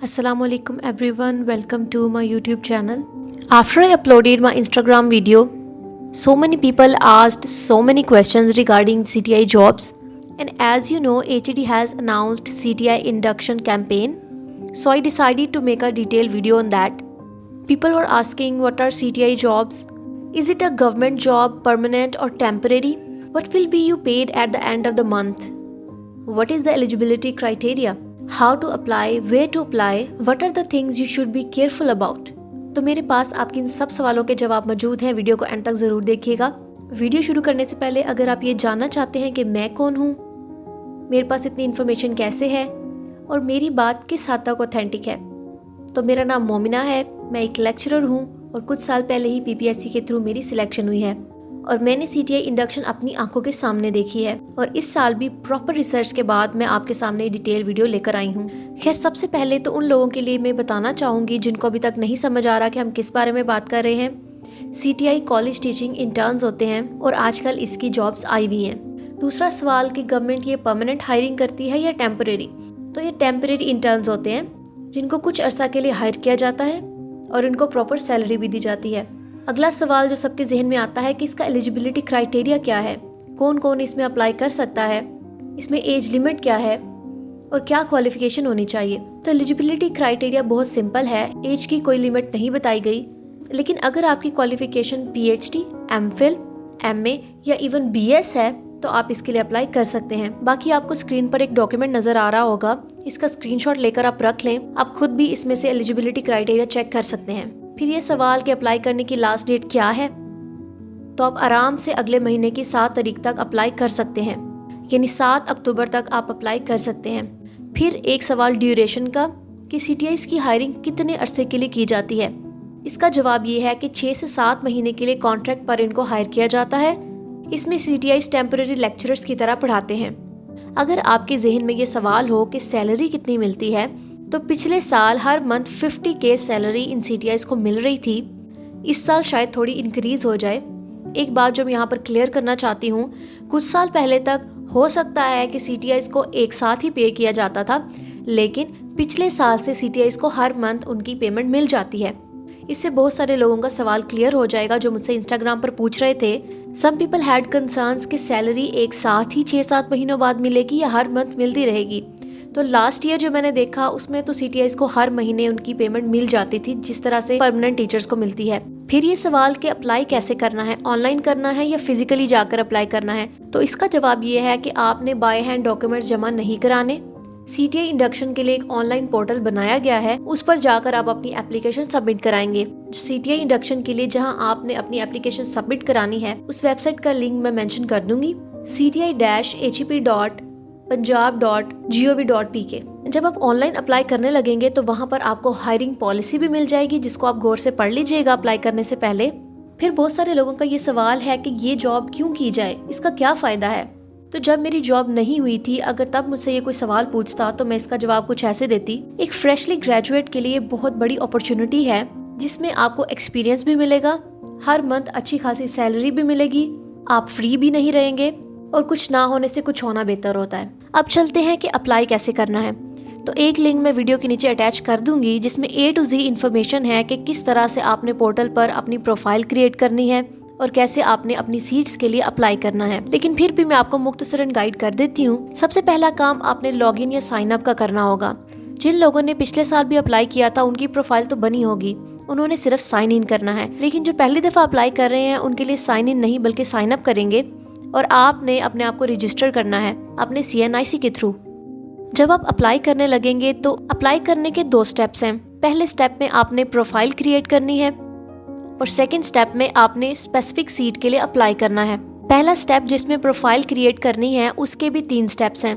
Assalamualaikum everyone, welcome to my YouTube channel. After I uploaded my Instagram video, so many people asked so many questions regarding CTI jobs, and as you know, HED has announced CTI induction campaign, so I decided to make a detailed video on that. People were asking what are CTI jobs? Is it a government job, permanent or temporary? What will be you paid at the end of the month? What is the eligibility criteria? How to apply, where to apply, what are the things you should be careful about? तो मेरे पास आपके इन सब सवालों के जवाब मौजूद हैं। Video को एंड तक ज़रूर देखिएगा। वीडियो शुरू करने से पहले अगर आप ये जानना चाहते हैं कि मैं कौन हूँ, मेरे पास इतनी इन्फॉर्मेशन कैसे है और मेरी बात किस हद तक ऑथेंटिक है, तो मेरा नाम मोमिना है। मैं एक लेक्चरर हूँ और कुछ साल पहले ही PPSC के थ्रू मेरी सिलेक्शन हुई है और मैंने CTI इंडक्शन अपनी आंखों के सामने देखी है और इस साल भी प्रॉपर रिसर्च के बाद मैं आपके सामने डिटेल वीडियो लेकर आई हूँ। खैर, सबसे पहले तो उन लोगों के लिए मैं बताना चाहूँगी जिनको अभी तक नहीं समझ आ रहा कि हम किस बारे में बात कर रहे हैं। CTI कॉलेज टीचिंग इंटर्न्स होते हैं और आजकल इसकी जॉब्स आई हुई हैं। दूसरा सवाल कि गवर्नमेंट ये परमानेंट हायरिंग करती है या टेम्परेरी, तो ये टेम्परेरी इंटर्न्स होते हैं जिनको कुछ अर्सा के लिए हायर किया जाता है और इनको प्रॉपर सैलरी भी दी जाती है। अगला सवाल जो सबके जहन में आता है कि इसका एलिजिबिलिटी क्राइटेरिया क्या है, कौन कौन इसमें अप्लाई कर सकता है, इसमें एज लिमिट क्या है और क्या क्वालिफिकेशन होनी चाहिए। तो एलिजिबिलिटी क्राइटेरिया बहुत सिंपल है, एज की कोई लिमिट नहीं बताई गई, लेकिन अगर आपकी क्वालिफिकेशन PhD, MPhil, MA या इवन BS है तो आप इसके लिए अप्लाई कर सकते हैं। बाकी आपको स्क्रीन पर एक डॉक्यूमेंट नज़र आ रहा होगा, इसका स्क्रीनशॉट लेकर आप रख लें। आप खुद भी इसमें से एलिजिबिलिटी क्राइटेरिया चेक कर सकते हैं। फिर ये सवाल कि अप्लाई करने की लास्ट डेट क्या है, तो आप आराम से अगले महीने की 7 तारीख तक अप्लाई कर सकते हैं, यानी 7 अक्टूबर तक आप अप्लाई कर सकते हैं। फिर एक सवाल ड्यूरेशन का कि CTIs की हायरिंग कितने अरसे के लिए की जाती है। इसका जवाब ये है कि 6 से 7 महीने के लिए कॉन्ट्रैक्ट पर इनको हायर किया जाता है। इसमें CTIs टेम्परेरी लेक्चरर्स की तरह पढ़ाते हैं। अगर आपके जहन में ये सवाल हो कि सैलरी कितनी मिलती है, तो पिछले साल हर मंथ 50K सैलरी इन CTIs को मिल रही थी। इस साल शायद थोड़ी इंक्रीज हो जाए। एक बात जो मैं यहाँ पर क्लियर करना चाहती हूँ, कुछ साल पहले तक हो सकता है कि CTIs को एक साथ ही पे किया जाता था, लेकिन पिछले साल से CTIs को हर मंथ उनकी पेमेंट मिल जाती है। इससे बहुत सारे लोगों का सवाल क्लियर हो जाएगा जो मुझसे इंस्टाग्राम पर पूछ रहे थे। सम पीपल हैड कंसर्न्स कि सैलरी एक साथ ही 6-7 महीनों बाद मिलेगी या हर मंथ मिलती रहेगी। तो लास्ट ईयर जो मैंने देखा उसमें तो CTIs को हर महीने उनकी पेमेंट मिल जाती थी, जिस तरह से परमानेंट टीचर्स को मिलती है। फिर ये सवाल कि अप्लाई कैसे करना है, ऑनलाइन करना है या फिजिकली जाकर अप्लाई करना है, तो इसका जवाब ये है कि आपने बाय हैंड डॉक्यूमेंट्स जमा नहीं कराने। CTI इंडक्शन के लिए एक ऑनलाइन पोर्टल बनाया गया है, उस पर जाकर आप अपनी एप्लीकेशन सबमिट कराएंगे। CTI इंडक्शन के लिए जहां आपने अपनी एप्लीकेशन सबमिट करानी है, उस वेबसाइट का लिंक मैं मेंशन कर दूंगी, cti-hep.punjab.gov.pk। जब आप ऑनलाइन अप्लाई करने लगेंगे तो वहां पर आपको हायरिंग पॉलिसी भी मिल जाएगी, जिसको आप गौर से पढ़ लीजिएगा अप्लाई करने से पहले। फिर बहुत सारे लोगों का ये सवाल है कि ये जॉब क्यों की जाए, इसका क्या फायदा है। तो जब मेरी जॉब नहीं हुई थी, अगर तब मुझसे ये कोई सवाल पूछता तो मैं इसका जवाब कुछ ऐसे देती। एक फ्रेशली ग्रेजुएट के लिए बहुत बड़ी अपॉर्चुनिटी है, जिसमें आपको एक्सपीरियंस भी मिलेगा, हर मंथ अच्छी खासी सैलरी भी मिलेगी, आप फ्री भी नहीं रहेंगे और कुछ ना होने से कुछ होना बेहतर होता है। अब चलते हैं कि अप्लाई कैसे करना है। तो एक लिंक मैं वीडियो के नीचे अटैच कर दूंगी, जिसमें A to Z इन्फॉर्मेशन है कि किस तरह से आपने पोर्टल पर अपनी प्रोफाइल क्रिएट करनी है और कैसे आपने अपनी सीट्स के लिए अप्लाई करना है। लेकिन फिर भी मैं आपको मुख्तसरन गाइड कर देती हूँ। सबसे पहला काम आपने लॉगिन या साइन अप का करना होगा। जिन लोगों ने पिछले साल भी अप्लाई किया था उनकी प्रोफाइल तो बनी होगी, उन्होंने सिर्फ साइन इन करना है। लेकिन जो पहली दफ़ा अप्लाई कर रहे हैं उनके लिए साइन इन नहीं बल्कि साइन अप करेंगे और आपने अपने आप को रजिस्टर करना है अपने CNIC के थ्रू। जब आप अप्लाई करने लगेंगे तो अप्लाई करने के 2 स्टेप्स हैं। पहले स्टेप में आपने प्रोफाइल क्रिएट करनी है और सेकंड स्टेप में आपने स्पेसिफिक सीट के लिए अप्लाई करना है। पहला स्टेप जिसमें प्रोफाइल क्रिएट करनी है, उसके भी 3 स्टेप्स हैं।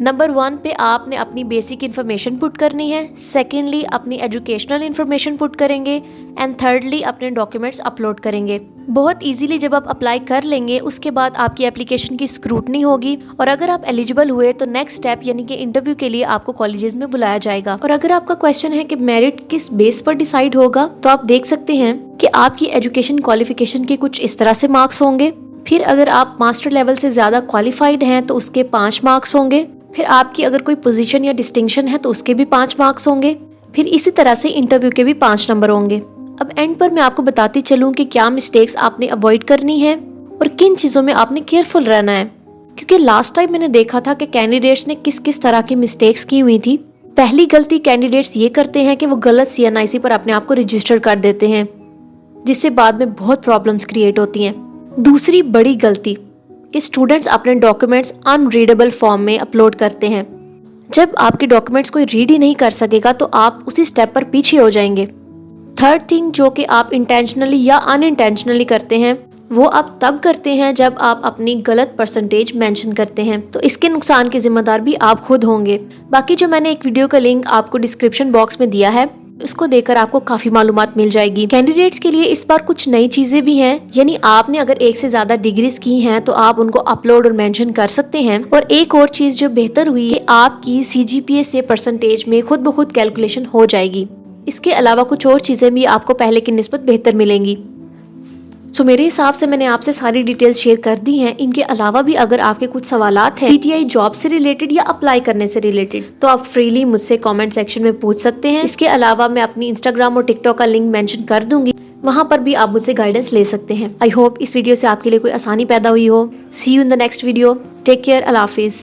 नंबर 1 पे आपने अपनी बेसिक इन्फॉर्मेशन पुट करनी है, सेकेंडली अपनी एजुकेशनल इन्फॉर्मेशन पुट करेंगे एंड थर्डली अपने डॉक्यूमेंट्स अपलोड करेंगे। बहुत इजीली जब आप अप्लाई कर लेंगे उसके बाद आपकी एप्लीकेशन की स्क्रूटनी होगी और अगर आप एलिजिबल हुए तो नेक्स्ट स्टेप यानी कि इंटरव्यू के लिए आपको कॉलेजेस में बुलाया जाएगा। और अगर आपका क्वेश्चन है कि मेरिट किस बेस पर डिसाइड होगा, तो आप देख सकते हैं कि आपकी एजुकेशन क्वालिफिकेशन के कुछ इस तरह से मार्क्स होंगे। फिर अगर आप मास्टर लेवल से ज़्यादा क्वालिफाइड हैं तो उसके 5 मार्क्स होंगे। फिर आपकी अगर कोई पोजीशन या डिस्टिंक्शन है तो उसके भी 5 मार्क्स होंगे। फिर इसी तरह से इंटरव्यू के भी 5 नंबर होंगे। अब एंड पर मैं आपको बताती चलूँ कि क्या मिस्टेक्स आपने अवॉइड करनी है और किन चीज़ों में आपने केयरफुल रहना है, क्योंकि लास्ट टाइम मैंने देखा था कि कैंडिडेट्स ने किस किस तरह की मिस्टेक्स की हुई थी। पहली गलती कैंडिडेट्स ये करते हैं कि वो गलत CNIC पर अपने आप को रजिस्टर कर देते हैं, जिससे बाद में बहुत प्रॉब्लम्स क्रिएट होती हैं। दूसरी बड़ी गलती कि स्टूडेंट्स अपने डॉक्यूमेंट्स अनरीडेबल फॉर्म में अपलोड करते हैं। जब आपके डॉक्यूमेंट्स कोई रीड ही नहीं कर सकेगा तो आप उसी स्टेप पर पीछे हो जाएंगे। थर्ड थिंग जो कि आप इंटेंशनली या अनइंटेंशनली करते हैं, वो आप तब करते हैं जब आप अपनी गलत परसेंटेज मेंशन करते हैं, तो इसके नुकसान के जिम्मेदार भी आप खुद होंगे। बाकी जो मैंने एक वीडियो का लिंक आपको डिस्क्रिप्शन बॉक्स में दिया है, उसको देखकर आपको काफी मालूमात मिल जाएगी। कैंडिडेट्स के लिए इस बार कुछ नई चीजें भी हैं, यानी आपने अगर एक से ज्यादा डिग्रीज की हैं तो आप उनको अपलोड और मेंशन कर सकते हैं। और एक और चीज जो बेहतर हुई है, आपकी CGPA से परसेंटेज में खुद ब खुद कैलकुलेशन हो जाएगी। इसके अलावा कुछ और चीजें भी आपको पहले की निस्बत बेहतर मिलेंगी। सो मेरे हिसाब से मैंने आपसे सारी डिटेल्स शेयर कर दी हैं। इनके अलावा भी अगर आपके कुछ सवालात हैं CTI जॉब से रिलेटेड या अप्लाई करने से रिलेटेड, तो आप फ्रीली मुझसे कमेंट सेक्शन में पूछ सकते हैं। इसके अलावा मैं अपनी इंस्टाग्राम और टिकटॉक का लिंक मेंशन कर दूंगी, वहां पर भी आप मुझसे गाइडेंस ले सकते हैं। आई होप इस वीडियो से आपके लिए कोई आसानी पैदा हुई हो। See you in the next video. Take care. Allah Hafiz.